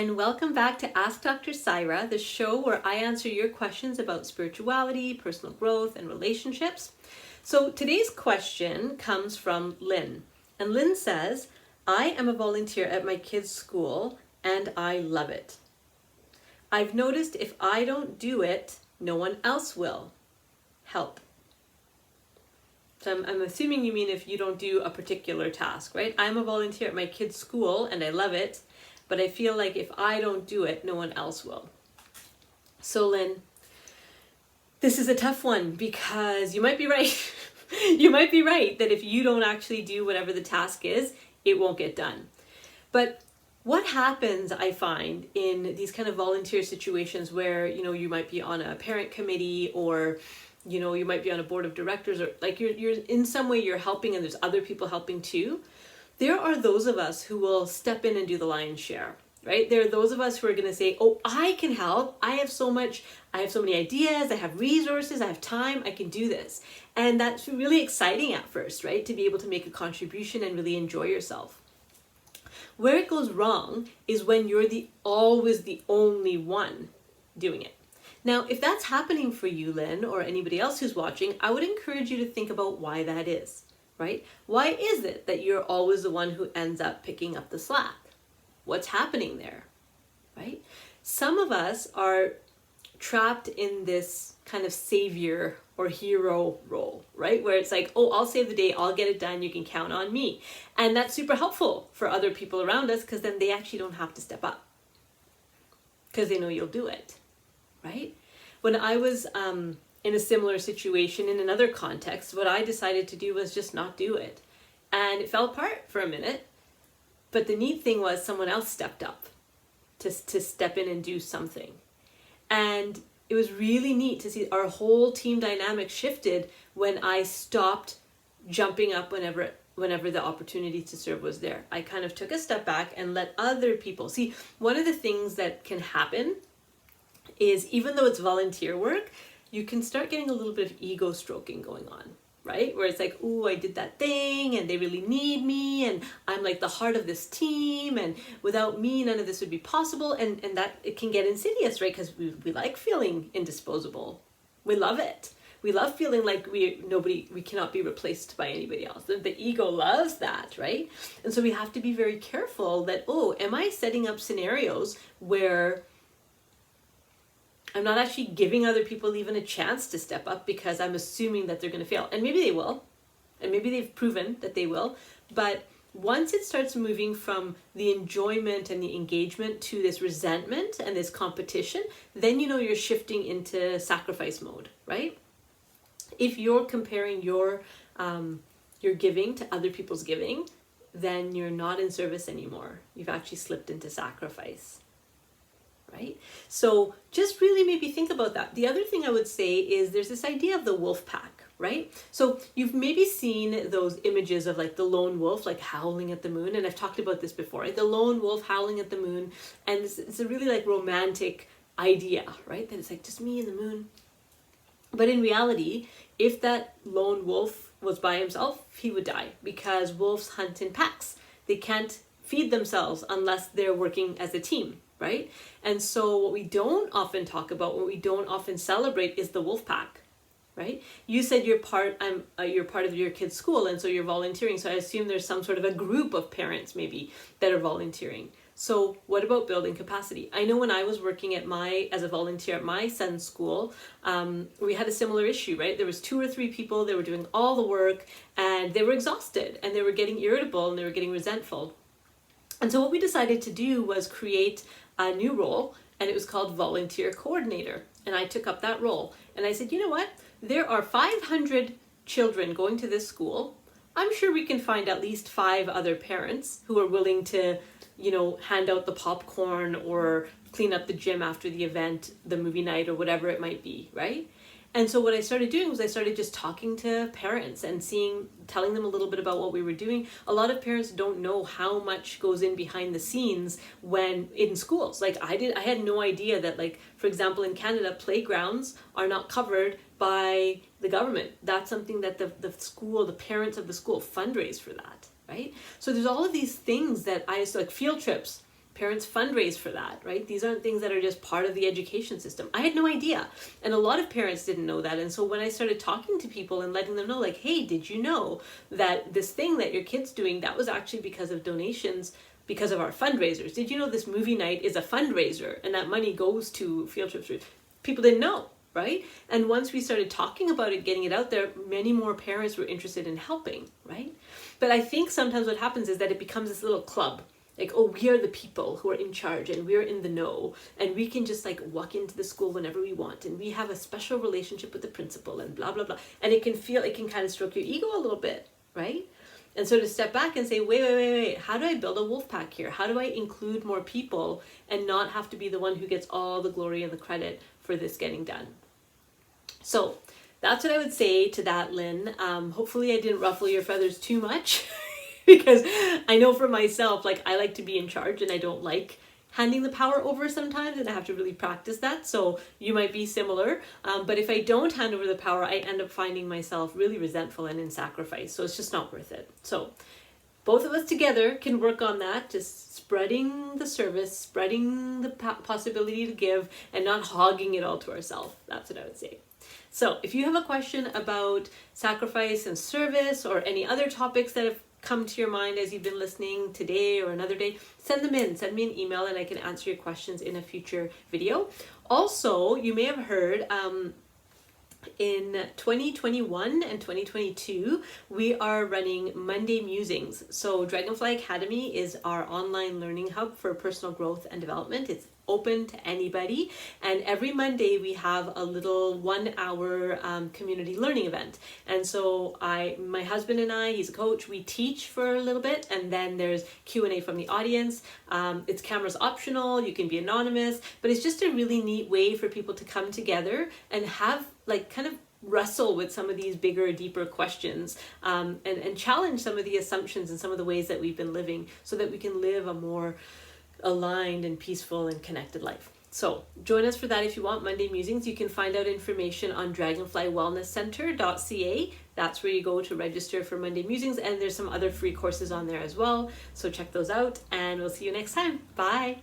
and welcome back to Ask Dr. Saira, the show where I answer your questions about spirituality, personal growth, and relationships. So today's question comes from Lynn, and Lynn says, I am a volunteer at my kids' school and I love it. I've noticed if I don't do it, no one else will. Help. So I'm assuming you mean if you don't do a particular task, right? I'm a volunteer at my kids' school and I love it, but I feel like if I don't do it, no one else will. So Lynn, this is a tough one because you might be right. You might be right that if you don't actually do whatever the task is, it won't get done. But what happens, I find, in these kind of volunteer situations where, you might be on a parent committee or, you might be on a board of directors, or like you're in some way you're helping and there's other people helping too. There are those of us who will step in and do the lion's share, right? There are those of us who are going to say, oh, I can help. I have so many ideas. I have resources. I have time. I can do this. And that's really exciting at first, right? To be able to make a contribution and really enjoy yourself. Where it goes wrong is when you're always the only one doing it. Now, if that's happening for you, Lynn, or anybody else who's watching, I would encourage you to think about why that is, right? Why is it that you're always the one who ends up picking up the slack? What's happening there, right? Some of us are trapped in this kind of savior or hero role, right? Where it's like, oh, I'll save the day, I'll get it done, you can count on me. And that's super helpful for other people around us because then they actually don't have to step up because they know you'll do it, right? When I was in a similar situation in another context, what I decided to do was just not do it. And it fell apart for a minute. But the neat thing was someone else stepped up to step in and do something. And it was really neat to see our whole team dynamic shifted when I stopped jumping up whenever the opportunity to serve was there. I kind of took a step back and let other people see. One of the things that can happen is, even though it's volunteer work, you can start getting a little bit of ego stroking going on, right? Where it's like, ooh, I did that thing and they really need me and I'm like the heart of this team and without me, none of this would be possible. And that it can get insidious, right? Because we like feeling indisposable. We love it. We love feeling like we cannot be replaced by anybody else. The ego loves that, right? And so we have to be very careful that, oh, am I setting up scenarios where I'm not actually giving other people even a chance to step up because I'm assuming that they're going to fail. And maybe they will. And maybe they've proven that they will. But once it starts moving from the enjoyment and the engagement to this resentment and this competition, then you're shifting into sacrifice mode, right? If you're comparing your giving to other people's giving, then you're not in service anymore. You've actually slipped into sacrifice. Right? So just really maybe think about that. The other thing I would say is there's this idea of the wolf pack, right? So you've maybe seen those images of like the lone wolf, like howling at the moon. And I've talked about this before, right? The lone wolf howling at the moon. And it's a really like romantic idea, right? That it's like just me and the moon. But in reality, if that lone wolf was by himself, he would die because wolves hunt in packs. They can't feed themselves unless they're working as a team. Right? And so what we don't often talk about, what we don't often celebrate is the wolf pack, right? You said you're part of your kid's school and so you're volunteering. So I assume there's some sort of a group of parents maybe that are volunteering. So what about building capacity? I know when I was working as a volunteer at my son's school, we had a similar issue, right? There was 2 or 3 people, they were doing all the work and they were exhausted and they were getting irritable and they were getting resentful. And so what we decided to do was create a new role, and it was called volunteer coordinator. And I took up that role. And I said, you know what? There are 500 children going to this school. I'm sure we can find at least 5 other parents who are willing to, hand out the popcorn or clean up the gym after the event, the movie night, or whatever it might be, right? And so what I started doing was I started just talking to parents and telling them a little bit about what we were doing. A lot of parents don't know how much goes in behind the scenes when in schools. Like I had no idea that, like, for example, in Canada, playgrounds are not covered by the government. That's something that the parents of the school fundraise for that, right? So there's all of these things that like field trips. parents fundraise for that, right? These aren't things that are just part of the education system. I had no idea. And a lot of parents didn't know that. And so when I started talking to people and letting them know, like, hey, did you know that this thing that your kid's doing, that was actually because of donations, because of our fundraisers? Did you know this movie night is a fundraiser and that money goes to field trips? People didn't know, right? And once we started talking about it, getting it out there, many more parents were interested in helping, right? But I think sometimes what happens is that it becomes this little club. Like, oh, we are the people who are in charge and we're in the know and we can just like walk into the school whenever we want and we have a special relationship with the principal and blah, blah, blah. And it can kind of stroke your ego a little bit, right? And so to step back and say, wait, how do I build a wolf pack here? How do I include more people and not have to be the one who gets all the glory and the credit for this getting done? So that's what I would say to that, Lynn. Hopefully I didn't ruffle your feathers too much. Because I know for myself, like, I like to be in charge and I don't like handing the power over sometimes, and I have to really practice that. So you might be similar. But if I don't hand over the power, I end up finding myself really resentful and in sacrifice. So it's just not worth it. So both of us together can work on that, just spreading the service, spreading the possibility to give, and not hogging it all to ourselves. That's what I would say. So if you have a question about sacrifice and service or any other topics that have come to your mind as you've been listening today or another day, send them in. Send me an email and I can answer your questions in a future video. Also, you may have heard in 2021 and 2022, we are running Monday Musings. So Dragonfly Academy is our online learning hub for personal growth and development. It's open to anybody, and every Monday we have a little 1 hour community learning event. And so my husband and I, he's a coach, we teach for a little bit, and then there's Q&A from the audience. It's cameras optional, you can be anonymous, but it's just a really neat way for people to come together and have like kind of wrestle with some of these bigger, deeper questions, and challenge some of the assumptions and some of the ways that we've been living, so that we can live a more aligned and peaceful and connected life. So join us for that if you want. Monday Musings. You can find out information on dragonflywellnesscenter.ca. That's where you go to register for Monday Musings, and there's some other free courses on there as well. So check those out, and we'll see you next time. Bye.